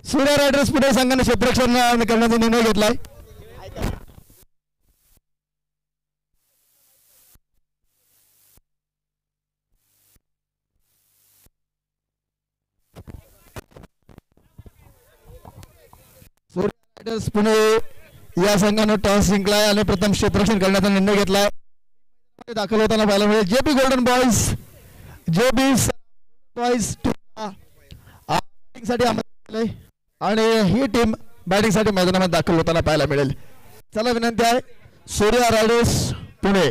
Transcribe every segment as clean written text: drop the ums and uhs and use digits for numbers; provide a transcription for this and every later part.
Surya riders Pune संघाने क्षेत्ररक्षण करण्याचा निर्णय घेतलाय. सूर्या रायडर्स पुणे या संघाने टॉस जिंकलाय आणि प्रथम क्षेत्ररक्षण करण्याचा निर्णय घेतलाय. दाखल होताना पाहायला मिळेल JP golden boys boys batting साठी आणि ही टीम बॅटिंग साठी मैदानामध्ये दाखल होताना पाहायला मिळेल. चला विनंती आहे सूर्या रायडर्स पुणे.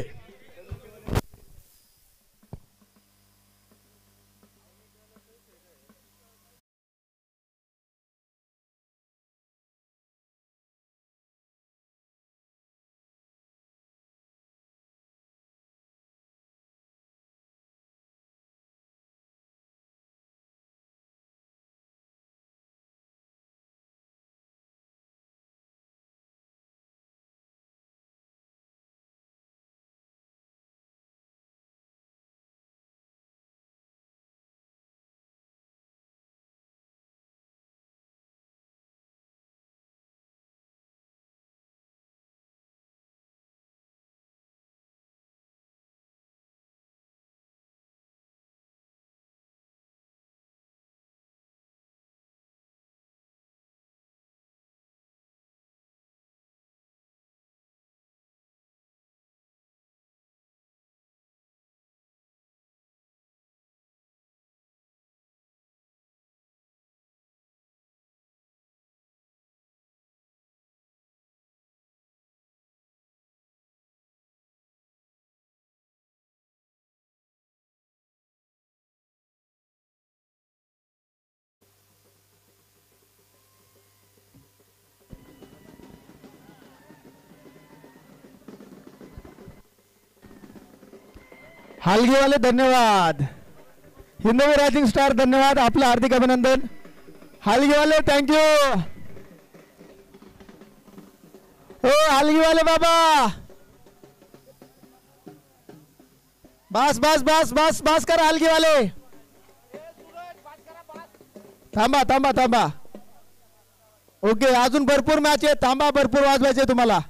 हालगीवाले धन्यवाद. हिंदवी रायझिंग स्टार धन्यवाद. आपलं हार्दिक अभिनंदन. हालगीवाले थँक्यू. हो हालगीवाले बाबा बस बस बस बस बस करा हालगीवाले. थांबा थांबा थांबा. ओके अजून भरपूर मॅच आहे. थांबा भरपूर वाजवायचे तुम्हाला.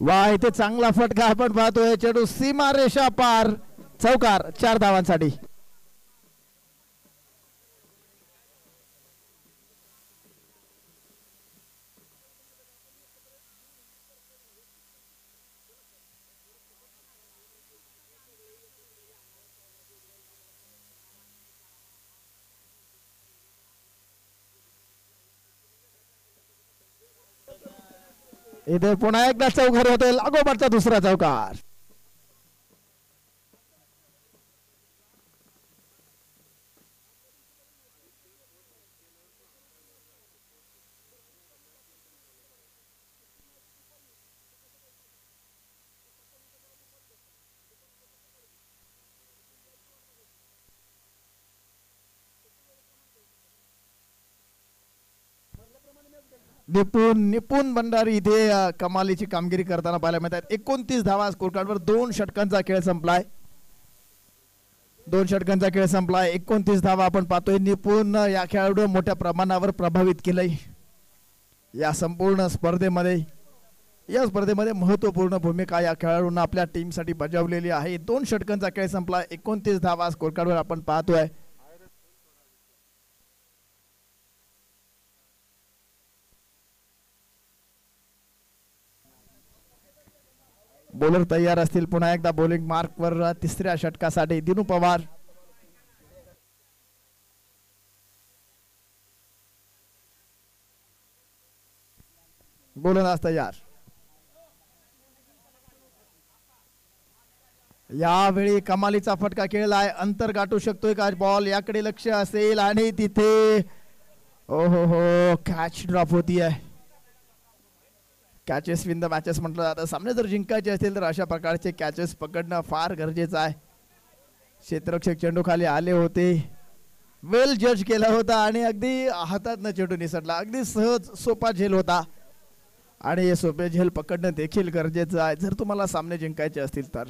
वा इथे चांगला फटका आपण पाहतोय चेंडू सीमा रेषा पार चौकार 4 धावांसाठी. इथे पुन्हा एकदा चौकार होतोय लागोपाठचा दुसरा चौकार. निपुण भंडारी इथे कमालीची कामगिरी करताना पाहायला मिळतात. 29 धावा स्कोर कार्डवर 2 षटकांचा खेळ संपलाय. 2 षटकांचा खेळ संपलाय. 29 धावा आपण पाहतोय. निपुण या खेळाडू मोठ्या प्रमाणावर प्रभावित केलंय या संपूर्ण स्पर्धेमध्ये. या स्पर्धेमध्ये महत्वपूर्ण भूमिका या खेळाडूंना आपल्या टीमसाठी बजावलेली आहे. 2 षटकांचा खेळ संपलाय. 29 धावा स्कोर कार्डवर आपण पाहतोय. बॉलर तयार असतील पुन्हा एकदा बॉलिंग मार्क वर तिसऱ्या षटकासाठी. दिनू पवार गोलंदाज तयार. यावेळी कमालीचा फटका खेळलाय. अंतर गाठू शकतोय का बॉल याकडे लक्ष असेल आणि तिथे हो कॅच ड्रॉप होतीये. कॅचेस विन द मॅचेस म्हटलं जातं. सामने जर जिंकायचे असतील तर अशा प्रकारचे कॅचेस पकडणं फार गरजेचं आहे. क्षेत्ररक्षक चेंडू खाली आले होते. वेल जज केला होता आणि अगदी हातातनं चेंडू निसटला. अगदी सहज सोपा झेल होता आणि हे सोपे झेल पकडणं देखील गरजेचं आहे जर तुम्हाला सामने जिंकायचे असतील तर.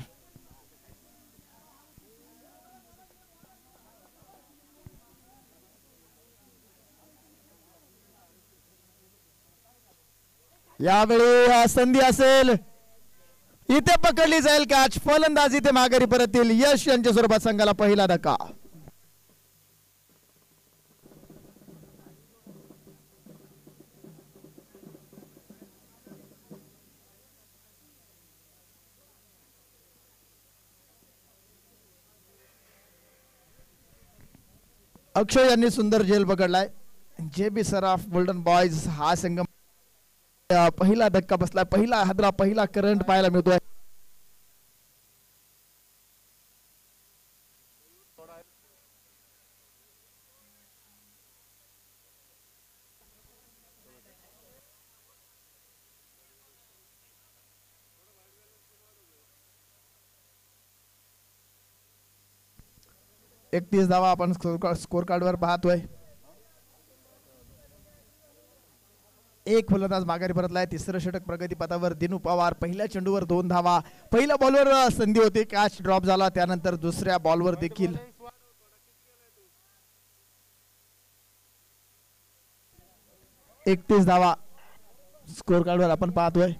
यावेळी संधी असेल इथे पकडली जाईल कॅच. फलंदाजी इथे माघारी परततील. यश यांच्या स्वरूपात संघाला पहिला धक्का. अक्षय यांनी सुंदर झेल पकडलाय. JB सराफ गोल्डन बॉयज हा संघ पहिला धक्का बसला. पहिला हादरा पहिला करंट पाहायला मिळतोय. एक 30 धावा आपण स्कोर कार्ड वर पाहतोय. एक फलंदाज माघारी परतलाय. तिसरं षटक प्रगती पथावर. दिनू पवार पहिल्या चेंडूवर 2 धावा. पहिल्या बॉलवर संधी होती कॅच ड्रॉप झाला. त्यानंतर दुसऱ्या बॉलवर देखील 31 धावा स्कोर कार्डवर आपण पाहतोय.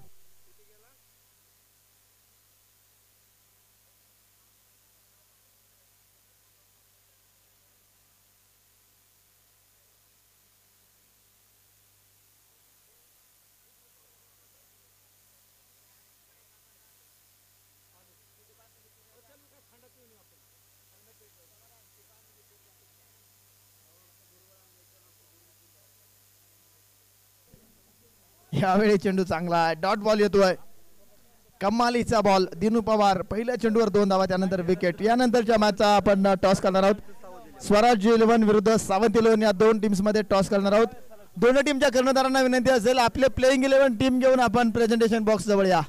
यावेळी चेंडू चांगला आहे. डॉट बॉल येतोय. कमालीचा बॉल. दिनू पवार पहिल्या चेंडूवर 2 धावा त्यानंतर विकेट. यानंतरच्या मॅचचा आपण टॉस करणार आहोत. स्वराज्य 11 विरुद्ध सावंत 11 या 2 टीम्स मध्ये टॉस करणार आहोत. दोन्ही टीमच्या कर्णधारांना विनंती असेल आपले प्लेइंग 11 टीम घेऊन आपण प्रेझेंटेशन बॉक्स जवळ या.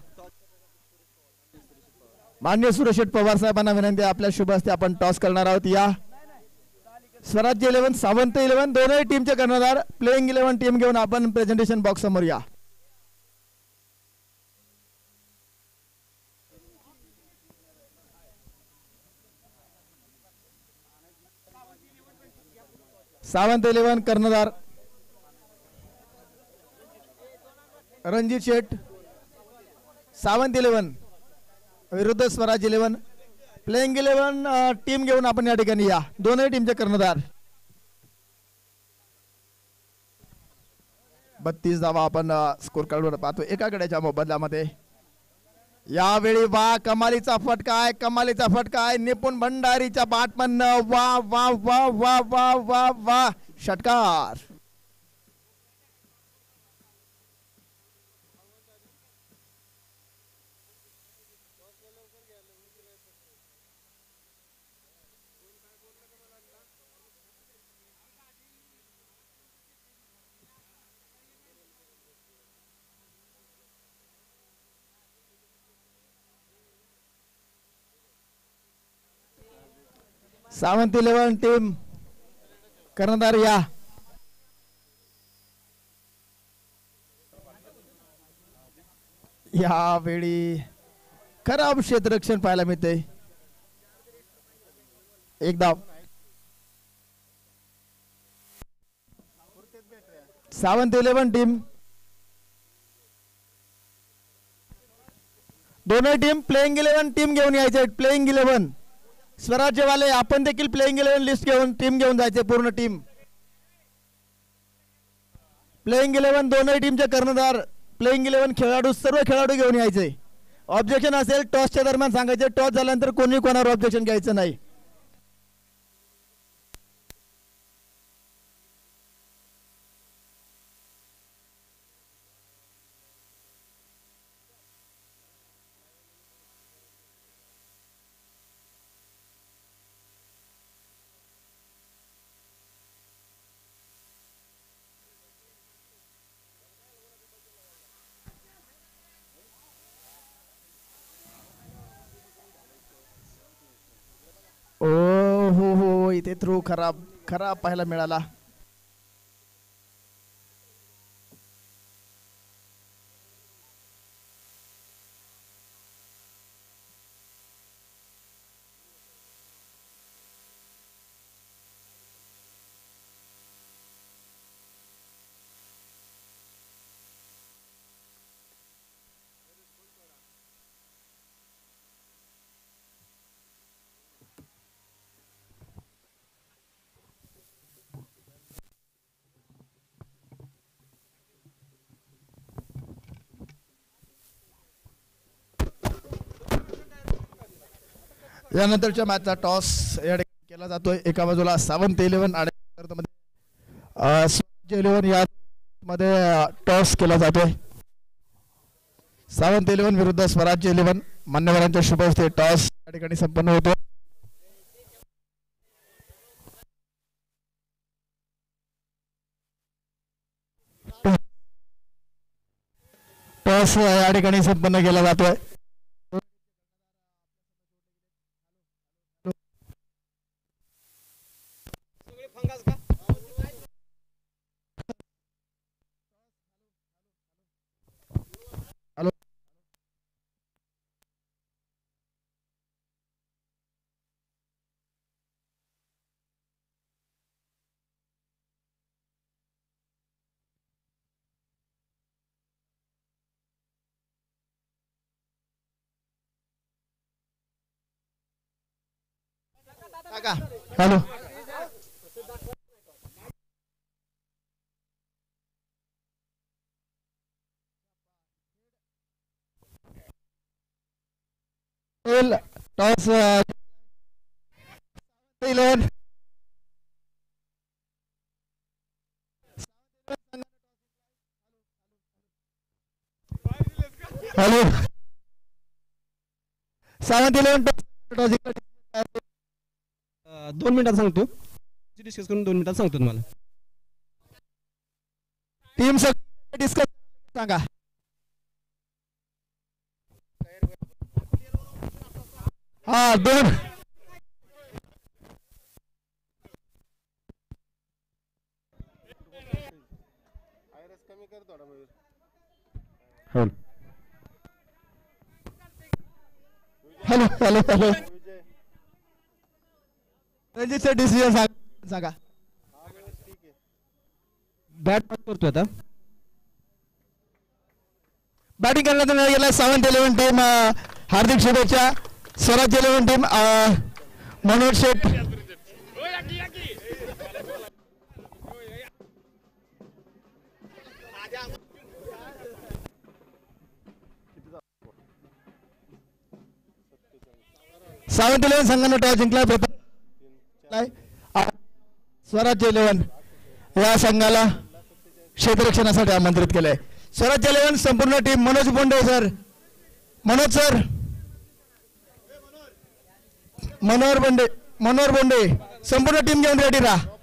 माननीय सुरेश पवार साहेबांना विनंती आहे आपल्या शुभ हस्ते आपण टॉस करणार आहोत. या स्वराज्य 11 सावंत 11 दोन्ही टीमचे कर्णधार प्लेइंग 11 टीम घेऊन आपण प्रेझेंटेशन बॉक्स समोर या. सावंत 11 कर्णधार रणजित शेठ, सावंत 11 विरुद्ध स्वराज 11. प्लेइंग 11 टीम घेऊन आपण या ठिकाणी या. दोनही टीमचे कर्णधार. 32 धावा आपण स्कोर कार्डवर पाहतो एका गड्याच्या मोबदल्यामध्ये. यावेळी वा कमालीचा फटका आहे, कमालीचा फटका आहे. निपुण भंडारीच्या बॅटमन वा वा वा वा वा वा वा षटकार. सावंत 11 टीम कर्णधार या. यावेळी खराब क्षेत्ररक्षण पाहायला मिळते. एक धाव. सावंत 11 टीम. दोन्ही टीम प्लेइंग 11 टीम घेऊन यायचे. प्लेइंग 11 स्वराज्यवाले आपण देखील प्लेइंग 11 लिस्ट घेऊन टीम घेऊन जायचे. पूर्ण टीम प्लेइंग 11 दोनही टीमचे कर्णधार प्लेइंग 11 खेळाडू सर्व खेळाडू घेऊन यायचे. ऑब्जेक्शन असेल टॉसच्या दरम्यान सांगायचे. टॉस झाल्यानंतर कोणी कोणावर ऑब्जेक्शन घ्यायचं नाही. ओ हो इथे थ्रू खराब खराब पाहायला मिळाला. यानंतरच्या मॅचचा टॉस या ठिकाणी केला जातोय. एका बाजूला सावंत 11 आणि 11 या मध्ये टॉस केला जातोय. सावंत 11 विरुद्ध स्वराज्य 11 मान्यवरांच्या शुभ हस्ते टॉस या ठिकाणी संपन्न होतो. टॉस या ठिकाणी संपन्न केला जातोय. हॅलो टॉस 11 हॅलो सावंत 11 2 मिनिटात सांगतो. डिस्कस करून 2 मिनिटात सांगतो तुम्हाला. टीम डिस्कस सांगा. हा 2 hello hello hello Ranjit decision सांगा. बॅट करतोय आता. बॅटिंग करण्याचा निर्णय घेतला सावंत 11 टीम. हार्दिक शुभेच्छा. स्वराज्य 11 टीम मनोज शेठ. सावंत 11 संघाने टॉस जिंकला. स्वराज्य 11 या संघाला क्षेत्ररक्षणासाठी आमंत्रित केलंय. स्वराज्य 11 संपूर्ण team. Manoj Bonde sir. Manoj sir. Manohar Bonde संपूर्ण टीम घेऊन रेडी राहा.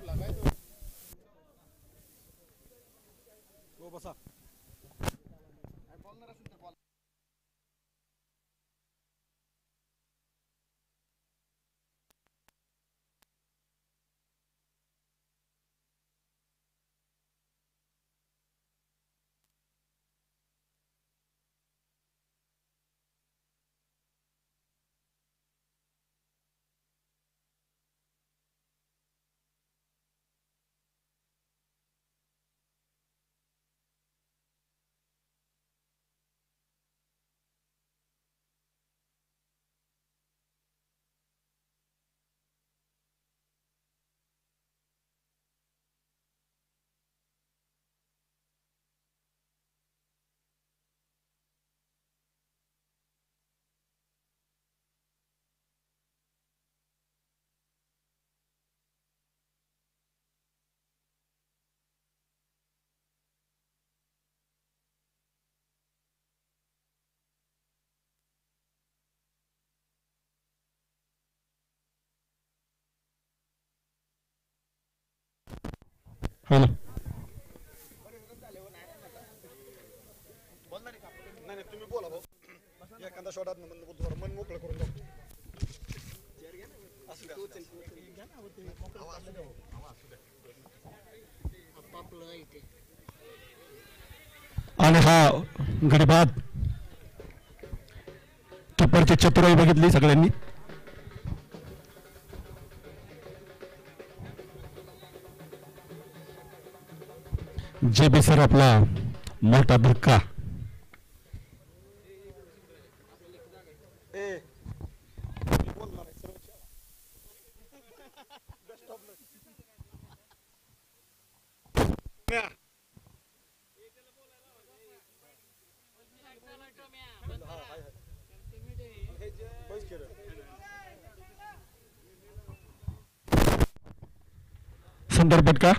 हा ना. आणि हा गडीबाद किपरची चतुराई बघितली सगळ्यांनी. जे बी सर आपला मोठा धक्का. सुंदर पटका.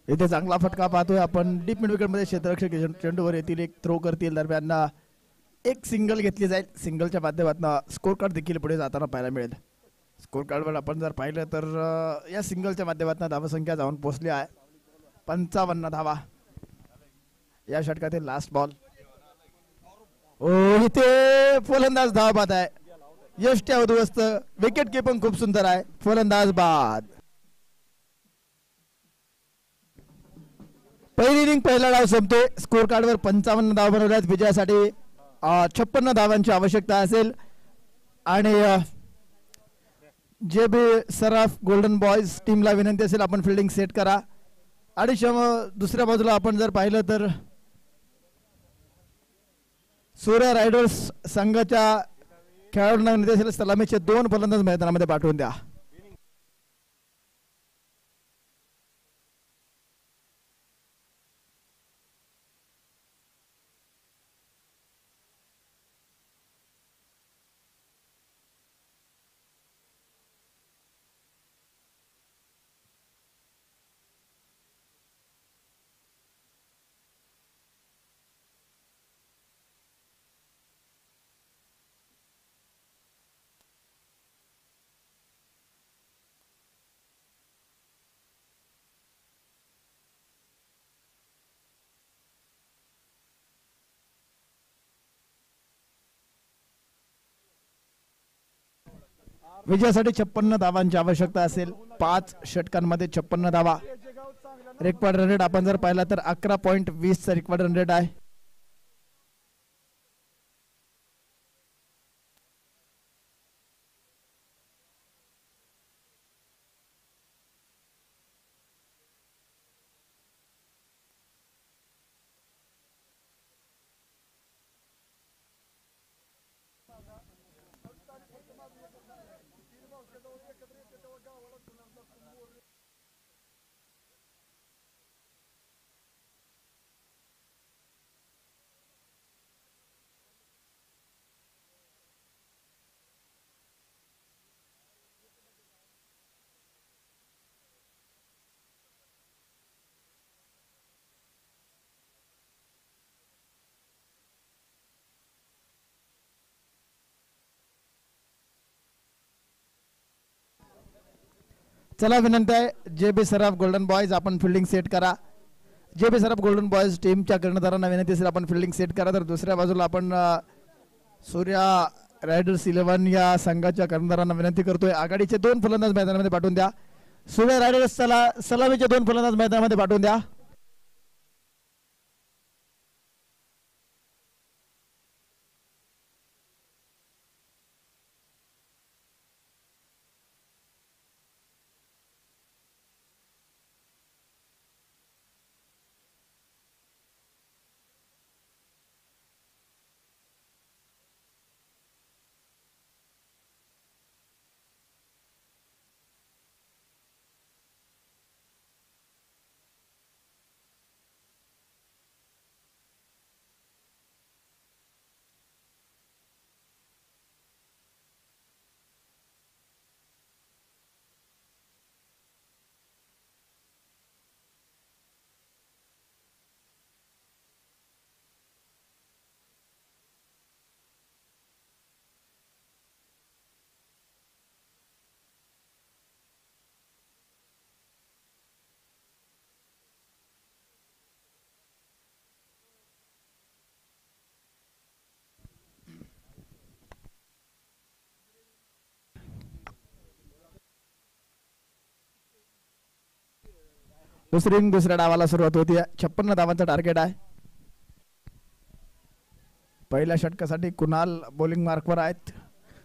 इथे चांगला फटका पाहतोय आपण. डीप मिड विकेट मध्ये क्षेत्ररक्षक चेंडूवर येतील. एक थ्रो करतील. दरम्यान एक सिंगल घेतली जाईल. सिंगलच्या माध्यमातून स्कोर कार्ड देखील पुढे जाताना पाहायला मिळेल. स्कोर कार्डवर आपण जर पाहिलं तर या सिंगलच्या माध्यमातून धावसंख्या जाऊन पोहोचली आहे 55 धावा. या षटकातील लास्ट बॉल. इथे फलंदाज धावा बाद आहे. यष्ट्या उद्ध्वस्त. विकेट कीपिंग खूप सुंदर आहे. फलंदाज बाद. पहिली इनिंग पहिला डाव संपते. स्कोर कार्डवर 55 धावा बनवल्यात. विजयासाठी 56 धावांची आवश्यकता असेल. आणि J B Saraf golden boys टीमला विनंती असेल आपण फिल्डिंग सेट करा. आणि दुसऱ्या बाजूला आपण जर पाहिलं तर सूर्य रायडर्स संघाच्या खेळाडूंना विनंती असेल सलामीचे 2 फलंदाज मैदानामध्ये पाठवून द्या. विजयासाठी 56 धावांची आवश्यकता असेल. 5 षटकांमध्ये 56 धावा. रिक्वायर्ड रन रेट आपण जर पाहिला तर 11.20 चा रिक्वायर्ड रन रेट आहे. चला विनंती आहे J B Saraf golden boys आपण फिल्डिंग सेट करा. J B Saraf golden boys टीमच्या कर्णधारांना विनंती असेल आपण फिल्डिंग सेट करा. तर दुसऱ्या बाजूला आपण सूर्या रायडर्स 11 या संघाच्या कर्णधारांना विनंती करतोय आघाडीचे 2 फलंदाज मैदानामध्ये पाठवून द्या. सूर्या रायडर्स सलामीचे 2 फलंदाज मैदानामध्ये पाठवून द्या. दुसऱ्या डावाला सुरुवात होती. 56 धावांचा टार्गेट आहे. पहिल्या षटकासाठी कुणाल बॉलिंग मार्कवर आहेत.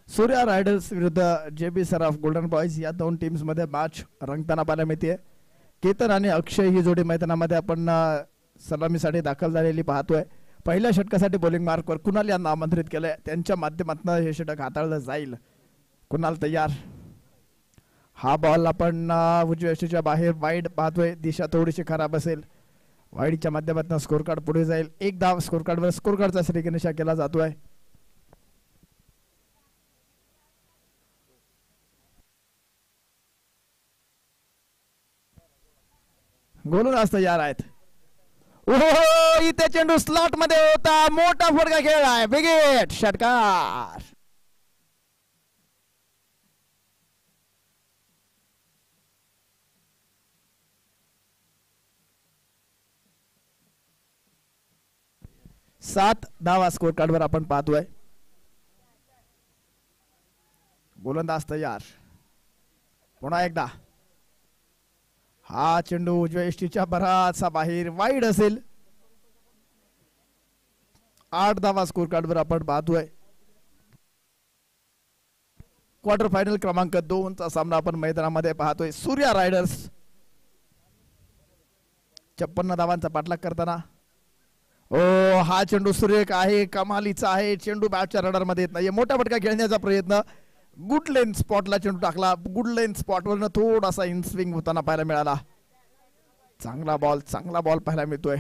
सूर्या रायडर्स विरुद्ध J B Saraf golden boys या 2 टीम्स मध्ये मॅच रंगताना पाहायला मिळते. केतन आणि अक्षय ही जोडी मैदानामध्ये आपण सलामीसाठी दाखल झालेली पाहतोय. पहिल्या षटकासाठी बॉलिंग मार्कवर कुणाल यांना आमंत्रित केलंय. त्यांच्या माध्यमातून हे षटक हाताळलं जाईल. कुणाल तयार. हा बॉल आपण उजव्या यष्टीच्या बाहेर वाईड पाहतोय. दिशा थोडीशी खराब असेल. वाईडच्या माध्यमातून स्कोर कार्ड पुढे जाईल. 1 धाव स्कोर कार्डवर स्कोर कार्डचा श्रीगणेशा केला जातोय. गोलंदाज तयार आहेत. ओहो इथे चेंडू स्लॉट मध्ये होता. मोठा फटका खेळ आहे. बिग हिट षटकार. सात धावा स्कोर कार्डवर आपण पाहतोय. गोलंदाज तयार. पुन्हा एकदा हा चेंडू उजव्या यष्टीच्या बराचसा बाहेर वाईड असेल. 8 धावा स्कोर कार्डवर आपण पाहतोय. क्वार्टर फायनल क्रमांक 2 चा सामना आपण मैदानामध्ये पाहतोय. सूर्या रायडर्स 56 धावांचा पाठलाग करताना. ओ हा चेंडू सुरेख आहे. कमालीचा आहे. चेंडू बॅटच्या रडार मध्ये येत नाही. मोठा फटका खेळण्याचा प्रयत्न. गुड लेन स्पॉटला चेंडू टाकला. गुड लेन स्पॉटवरनं थोडासा इन स्विंग होताना पाहायला मिळाला. चांगला बॉल पाहायला मिळतोय.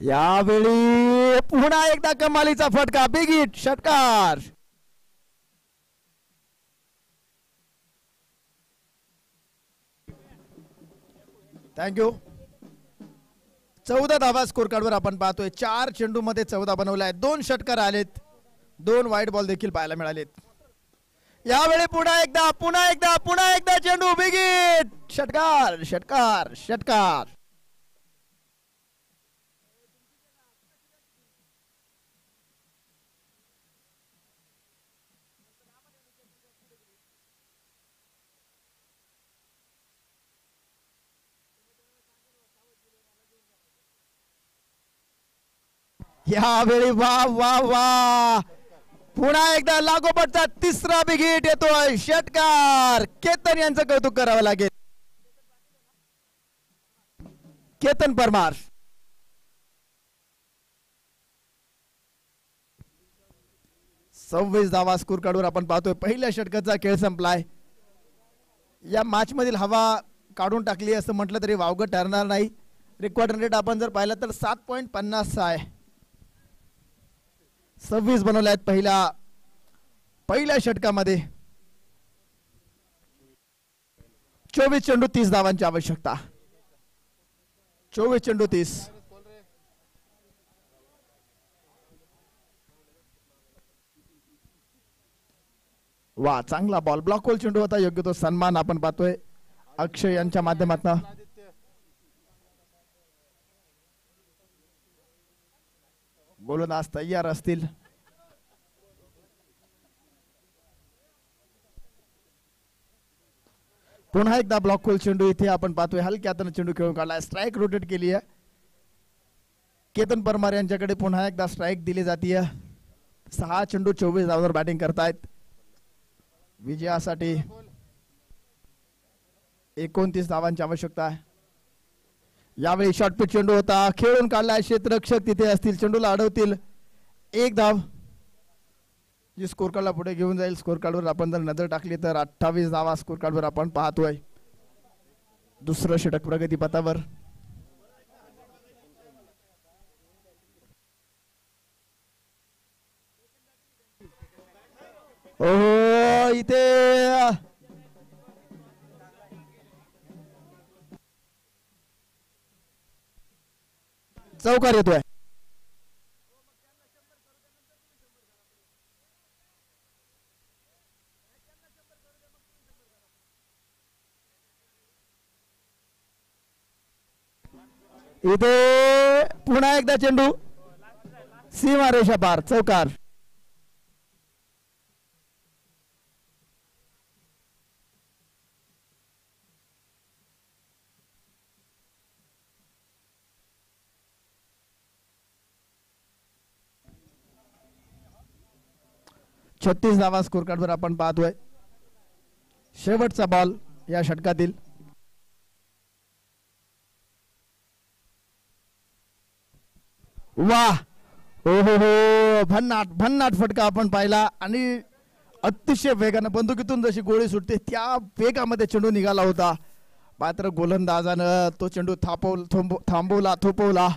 यावेळी पुन्हा एकदा कमालीचा फटका. बिग हिट षटकार. थँक्यू. 14 धावा स्कोर कार्डवर आपण पाहतोय. 4 चेंडू मध्ये 14 बनवलाय. 2 षटकार आलेत. 2 वाईड बॉल देखील पाहायला मिळालेत. यावेळी पुन्हा एकदा चेंडू. बिग हिट षटकार. यावेळी वा वा वा, पुन्हा एकदा लागोपाठचा तिसरा बिग हिट येतोय. षटकार केतन यांचं कौतुक करावं लागेल. केतन परमार. सव्वीस धावा स्कोर कार्डवर आपण पाहतोय. पहिल्या षटकाचा खेळ संपलाय. या मॅच मधील हवा काढून टाकली असं म्हटलं तरी वावगं ठरणार नाही. रेकॉर्ड रन रेट आपण जर पाहिलं तर 7.50 आहे. 26 बनवले आहेत पहिल्या षटकामध्ये. 24 चेंडू 30 धावांची आवश्यकता. 24 चेंडू 30. वा, चांगला बॉल. ब्लॉक होल चेंडू होता. योग्य तो सन्मान आपण पाहतोय अक्षय यांच्या माध्यमातून. गोलंदाज तयार असतील. पुन्हा एकदा ब्लॉक होल चेंडू इथे आपण पाहतोय. हलक्या हाताने चेंडू खेळून काढला. स्ट्राईक रोटेट केली आहे. केतन परमार यांच्याकडे पुन्हा एकदा स्ट्राईक दिली जाते. 6 चेंडू 24 धावांवर बॅटिंग करतायत. विजयासाठी 29 धावांची आवश्यकता आहे. यावेळी शॉर्टपिच चेंडू होता. खेळून काढला. क्षेत्ररक्षक तिथे असतील. चेंडूला अडवतील. 1 धाव जी स्कोर कार्डला पुढे घेऊन जाईल. स्कोर कार्डवर आपण जर नजर टाकली तर 28 धावा स्कोर कार्डवर आपण पाहतोय. दुसरं षटक प्रगतीपथावर. ओहो, इथे चौकार येतोय. इथे पुन्हा एकदा चेंडू सीमा रेषा पार. चौकार. छत्तीस धावा स्कोर कार्डवर आपण पाहतोय. शेवटचा बॉल या षटकातील. वाह, हो हो हो, भन्नाट फटका आपण पाहिला. आणि अतिशय वेगानं बंदुकीतून जशी गोळी सुटते त्या वेगामध्ये चेंडू निघाला होता. मात्र गोलंदाजानं तो चेंडू थोपवला.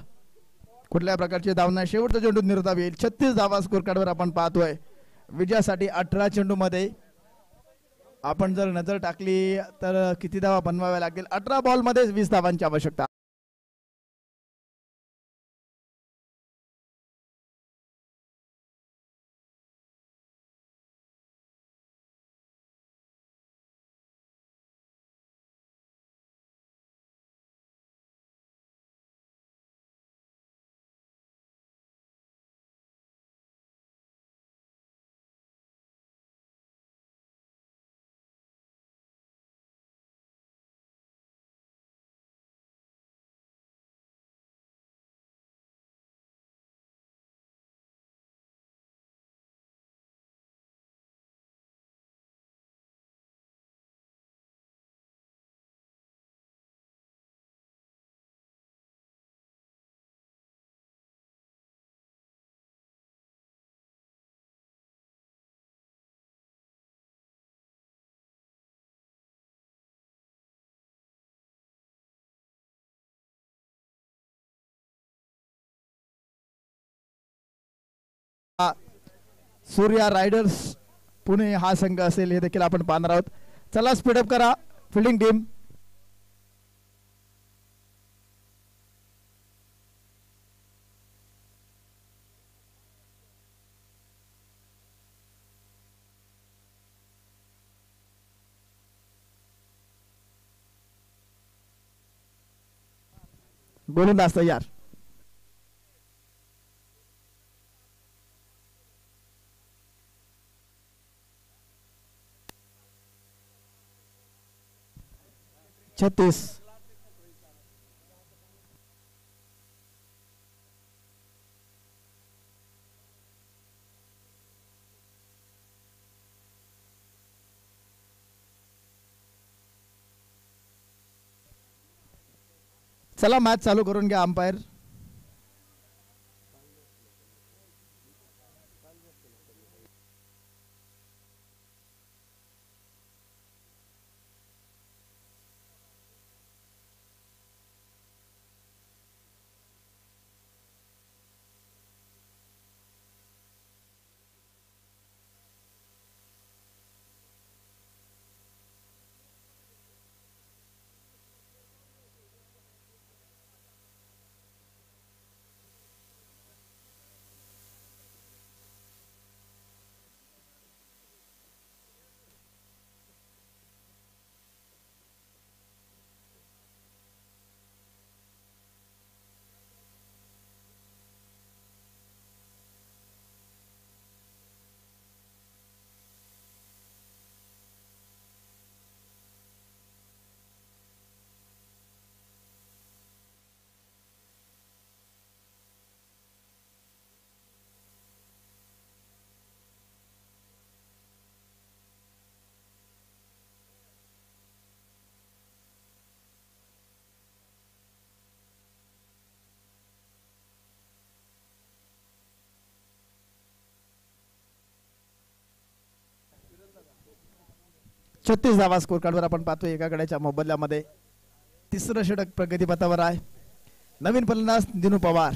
कुठल्या प्रकारचे धाव नाही. शेवटचा चेंडू निर्धाव येईल. 36 धावा स्कोर कार्डवर आपण पाहतोय. विजयासाठी 18 चेंडू मध्ये आपण जर नजर टाकली तर किती धावा बनवाव्या लागेल. 18 बॉल मध्ये 20 धावांची आवश्यकता. सूर्या रायडर्स पुणे हा संघ असेल हे देखील आपण पाहणार आहोत. चला स्पीडअप करा फिल्डिंग टीम. गोलंदाज तयार. छत्तीस. चला मॅच चालू करून घ्या अंपायर. छत्तीस धावा स्कोर कार्डवर आपण पाहतोय. एका गड्याच्या मोबदल्यामध्ये तिसरं षटक प्रगतीपथावर आहे. नवीन फलंदाज दिनू पवार.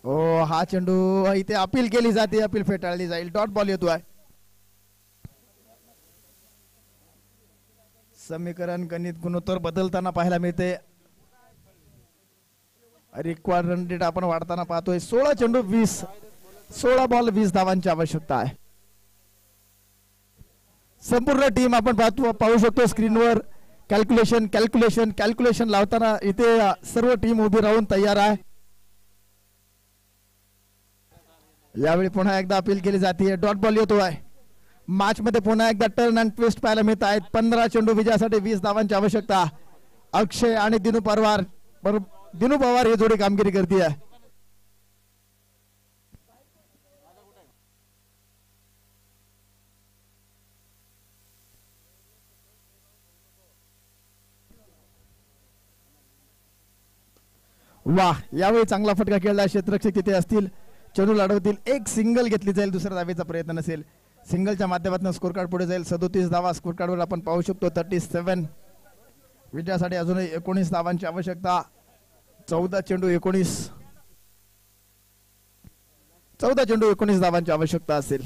ओ हा चेंडू इथे अपील केली जाते, अपील फेटाळली जाईल. डॉट बॉल येतोय. समीकरण गणित गुणोत्तर बदलताना पाहायला मिळते. रिक्वायर्ड रन रेट आपण वाढताना पाहतोय. 16 चेंडू 16 बॉल 20 धावांची आवश्यकता आहे. संपूर्ण टीम आपण पाहू शकतो स्क्रीनवर. कॅल्क्युलेशन लावताना इथे सर्व टीम उभी राहून तयार आहे. यावेळी पुन्हा एकदा अपील केली जाते. डॉट बॉल येतोय. मॅच मध्ये पुन्हा एकदा टर्न अँड ट्विस्ट पाहायला मिळत आहेत. 15 चेंडू विजयासाठी 20 धावांची आवश्यकता. अक्षय आणि दिनू पवार ही जोडी कामगिरी करते आहे. वाह, यावेळी चांगला फटका खेळला. क्षेत्ररक्षक तिथे असतील, चेंडू लढवतील. एक सिंगल घेतली जाईल, दुसऱ्या धावेचा प्रयत्न नसेल. सिंगलच्या माध्यमातून स्कोर कार्ड पुढे जाईल. 37 धावा स्कोर कार्डवर आपण पाहू शकतो. 37 विजयासाठी अजूनही 19 धावांची आवश्यकता. 14 चेंडू 19 धावांची आवश्यकता असेल.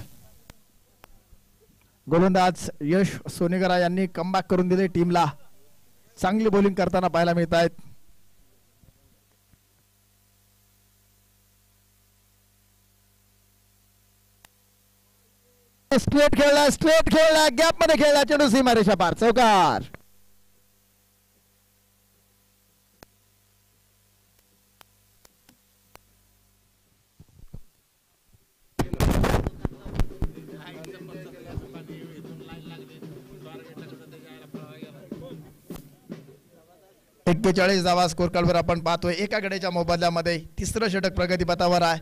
गोलंदाज यश सोनेगरा यांनी कमबॅक करून दिले टीमला. चांगली बॉलिंग करताना पाहायला मिळत आहेत. स्ट्रेट खेळला गॅप मध्ये खेळला. चेंडू सीमारेषा पार. चौकार. एक्केचाळीस धावा स्कोर कार्डवर आपण पाहतोय. एका गड्याच्या मोबदल्यामध्ये तिसरं षटक प्रगतीपथावर आहे.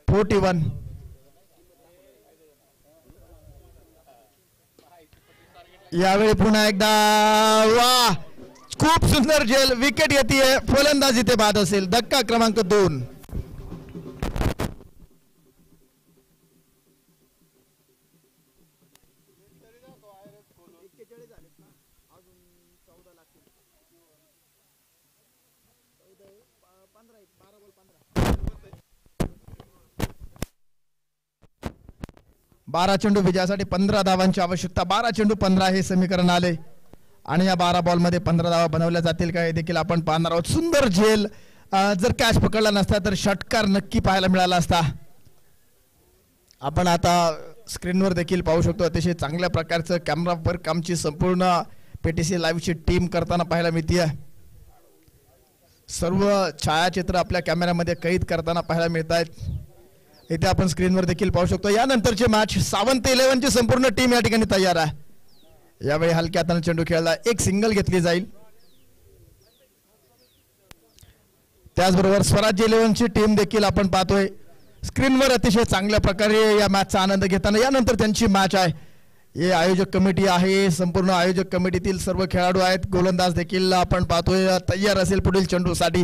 41. यावेळी पुन्हा एकदा वा, खूप सुंदर झेल. विकेट येते. फलंदाजी ते बाद असेल. धक्का क्रमांक 2. बारा चेंडू विजयासाठी 15 धावांची आवश्यकता. 12 चेंडू 15 हे समीकरण आले आणि या 12 बॉल मध्ये 15 धावा बनवल्या जातील का हे देखील आपण पाहणार आहोत. सुंदर झेल. जर कॅच पकडला नसता तर षटकार नक्की पाहायला मिळाला असता. आपण आता स्क्रीनवर देखील पाहू शकतो. अतिशय चांगल्या प्रकारचं कॅमेरा वर्क आमची संपूर्ण पीटीसी लाईव्हची टीम करताना पाहायला मिळते. सर्व छायाचित्र आपल्या कॅमेऱ्यामध्ये कैद करताना पाहायला मिळत आहेत. इथे आपण स्क्रीनवर देखील पाहू शकतो. यानंतरची मॅच सावंत 11 ची संपूर्ण टीम या ठिकाणी तयार आहे. यावेळी हलक्या हाताने चेंडू खेळला. एक सिंगल घेतली जाईल. त्याचबरोबर स्वराज्य 11 ची टीम देखील आपण पाहतोय स्क्रीनवर. अतिशय चांगल्या प्रकारे या मॅचचा आनंद घेताना. यानंतर त्यांची मॅच आहे. हे आयोजक कमिटी आहे, संपूर्ण आयोजक कमिटीतील सर्व खेळाडू आहेत. गोलंदाज देखील आपण पाहतोय तयार असेल पुढील चेंडूसाठी.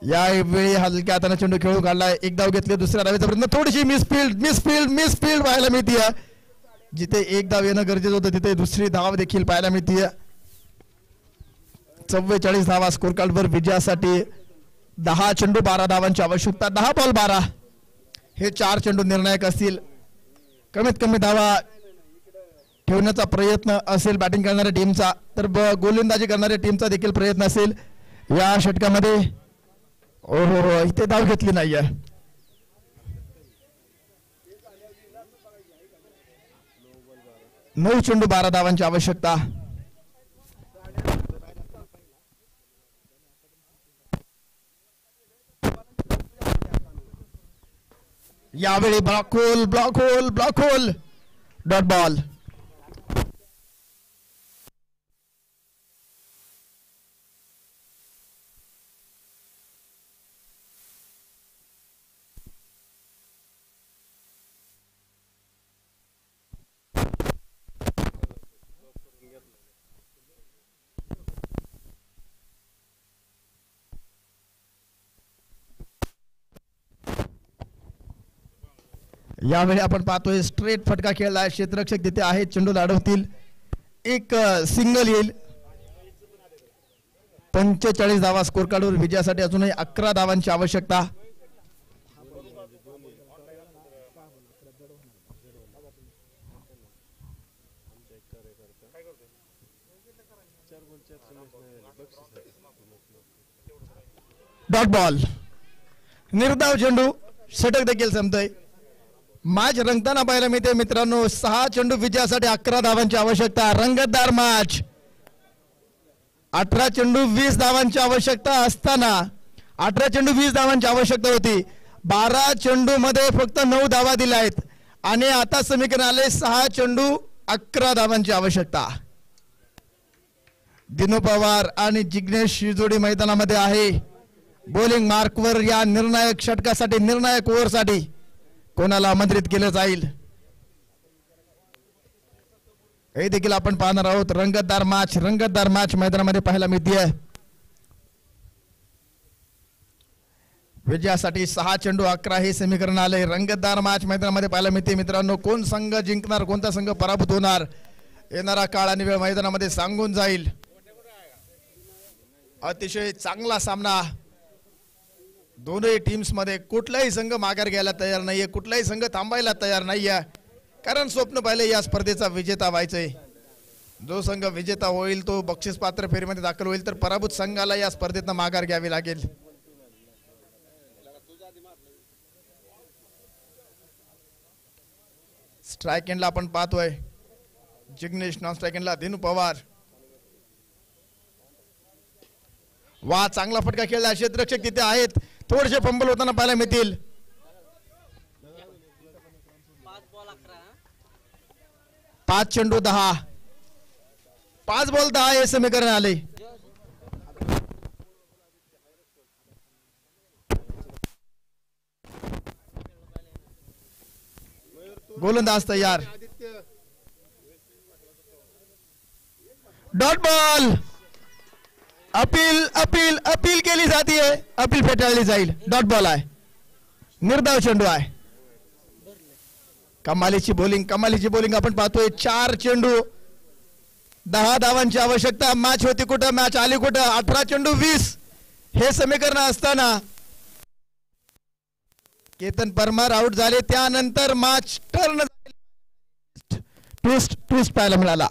यावेळी हलक्या हाताने चेंडू खेळून काढलाय. एक धाव घेतली, दुसऱ्या धावेचा प्रयत्न, थोडीशी मिसफील्ड पाहायला मिळतीये. जिथे एक धाव येणं गरजेचं होतं तिथे दुसरी धाव देखील पाहायला मिळतीये. 44 धावा स्कोर कार्डवर विजयासाठी. 10 चेंडू 12 धावांची आवश्यकता. 10 बॉल 12 हे 4 चेंडू निर्णायक असतील. कमीत कमी धावा ठेवण्याचा प्रयत्न असेल बॅटिंग करणाऱ्या टीमचा, तर गोलंदाजी करणाऱ्या टीमचा देखील प्रयत्न असेल या षटकामध्ये. ओहो, इथे धाव घेतली नाहीये. नऊ चेंडू 12 धावांची आवश्यकता. यावेळी ब्लॉक होल डॉट बॉल. यावेळी आपण पाहतोय स्ट्रेट फटका खेळला आहे. क्षेत्ररक्षक तिथे आहेत, चेंडू अडवतील. एक सिंगल येईल. 45 धावा स्कोर कार्डवर विजयासाठी अजूनही 11 धावांची आवश्यकता. Dot ball. निर्धाव चेंडू, षटक देखील संपतोय. मॅच रंगताना पाहायला मिळते मित्रांनो. 6 चेंडू विजयासाठी 11 धावांची आवश्यकता. रंगतदार मॅच. 18 चेंडू 20 धावांची आवश्यकता असताना 18 चेंडू 20 धावांची आवश्यकता होती. 12 चेंडू मध्ये फक्त 9 धावा दिल्या आहेत आणि आता समीकरण आले 6 चेंडू 11 धावांची आवश्यकता. दिनू पवार आणि जिग्नेश ही जोडी मैदानामध्ये आहे. बॉलिंग मार्कवर या निर्णायक षटकासाठी, निर्णायक ओव्हरसाठी कोणाला आमंत्रित केलं जाईल हे देखील आपण पाहणार आहोत. रंगतदार मॅच मैदानामध्ये पाहायला मिळते. विजयासाठी 6 चेंडू 11 हे समीकरण आले. रंगतदार मॅच मैदानामध्ये पाहायला मिळते मित्रांनो. कोण संघ जिंकणार, कोणता संघ पराभूत होणार, येणारा काळ आणि वेळ मैदानामध्ये सांगून जाईल. अतिशय चांगला सामना. दोनही टीम्स मध्ये कुठलाही संघ माघार घ्यायला तयार नाहीये, कुठलाही संघ थांबायला तयार नाहीये. कारण स्वप्न पाहिले या स्पर्धेचा विजेता व्हायचंय. जो संघ विजेता होईल तो बक्षीस पात्र फेरीमध्ये दाखल होईल, तर पराभूत संघाला या स्पर्धेतनं माघार घ्यावी लागेल. स्ट्राइक एंडला आपण पाहतोय जिग्नेश, नॉन स्ट्राइक एंडला दिनू पवार. वा, चांगला फटका खेळला. क्षेत्ररक्षक तिथे आहेत. थोडेसे फंबल होताना पाहायला मिळतील. 5 चेंडू 10, 5 बॉल 10 हे समीकरण आले. गोलंदाज तयार. Dot ball. अपील केली जाते. अपील फेटाळली जाईल. डॉट बॉल आहे. निर्धाव चेंडू आहे. कमालीची बॉलिंग आपण पाहतोय. 4 चेंडू 10 धावांची आवश्यकता. मॅच होती कुठं, मॅच आली कुठं. 18 चेंडू 20 हे समीकरण असताना केतन परमार आउट झाले. त्यानंतर मॅच टर्न ट्विस्ट पाहायला मिळाला.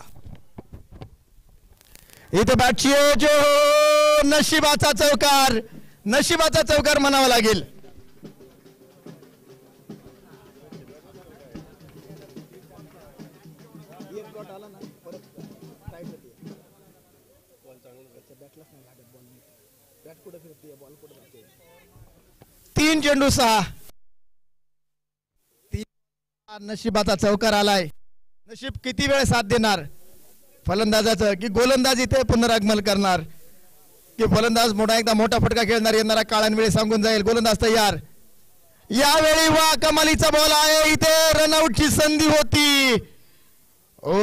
इथे बॅटची जो नशिबाचा चौकार म्हणावा लागेल. तीन चेंडू 6. नशिबाचा चौकार आलाय. नशीब किती वेळ साथ देणार फलंदाजाचं, की गोलंदाज इथे पुनरागमन करणार, की फलंदाज एकदा मोठा फटका खेळणार. येणारा काळ आणि वेळ सांगून जाईल. गोलंदाज तयार. यावेळी वा कमालीचा बॉल आहे इथे रनआउटची संधी होती. ओ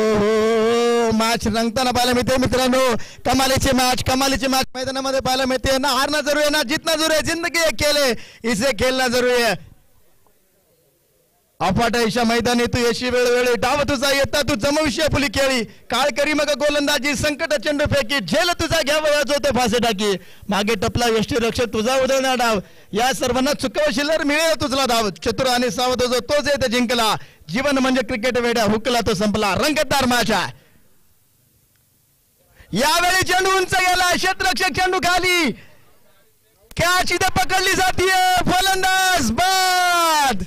मॅच रंगताना पाहायला मिळते मित्रांनो. कमालीची मॅच मैदानामध्ये पाहायला मिळते. ना हारना जरूरी है ना जीतना जरूरी है. जिंदगी एक खेल है, इसे खेलना जरूरी है. अफाट ऐशा मैदानी तू यशी वेळोवेळी डाव तुझा येता तू जमविषय फुली खेळी. काळ करी मग गोलंदाजी संकट चेंडू फेकी. झेल तुझा घ्यावा जो ते फासे टाकी. मागे टपला यष्टी रक्षक तुझा उधळणार डाव. या सर्वांना चुकवशीलर मिळेल तुझला धाव. चतुर आणि सावध जो तोच येते जिंकला. जीवन म्हणजे क्रिकेट वेड्या हुकला तो संपला. रंगतदार मॅच आहे. यावेळी चेंडू उंच गेला. क्षेत्ररक्षक चेंडू खाली. कॅच इथे पकडली जातीये. फलंदाज बाद.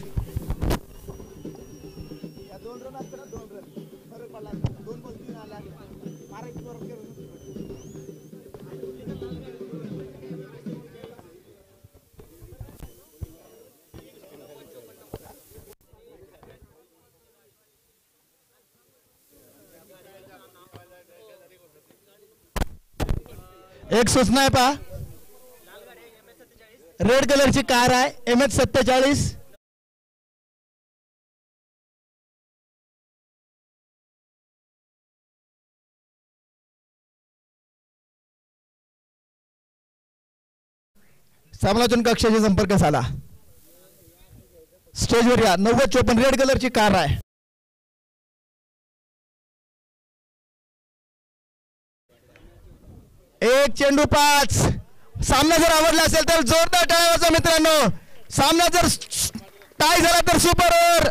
एक सूचना आहे पहा. रेड कलरची कार आहे MH47. समालोचन कक्षाशी संपर्क साधा. स्टेजवर या. 9054 रेड कलरची कार आहे. एक चेंडू 5. सामना जर आवडला असेल तर जोरदार टाळ्या वाजवा मित्रांनो. सामना जर टाय झाला तर सुपर ओव्हर.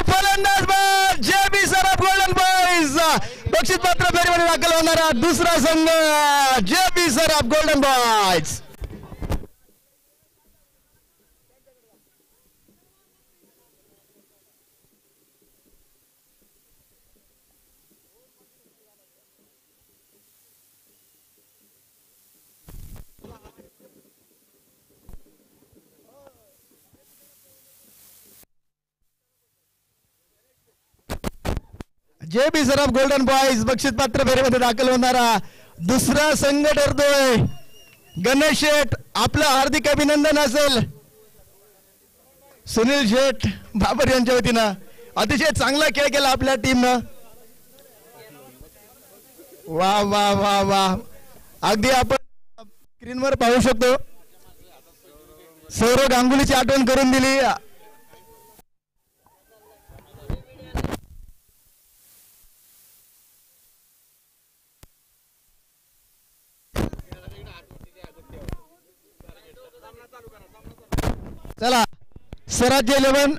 फलंदाज बाद. JB Saraf golden boys. बक्षीस पात्र फेरीमध्ये दाखल होणारा दुसरा संघ JB Saraf golden boys. JB Saraf golden boys बक्षीस पात्र फेरीमध्ये दाखल होणारा दुसरा संघ ठरतोय. गणेश शेठ आपलं हार्दिक अभिनंदन असेल. सुनील शेठ बाबर यांच्या वतीनं अतिशय चांगला खेळ केला आपल्या टीमनं. वा वा वा वा. अगदी आपण स्क्रीनवर पाहू शकतो. सौरव गांगुलीची आठवण करून दिली. चला स्वराज्य 11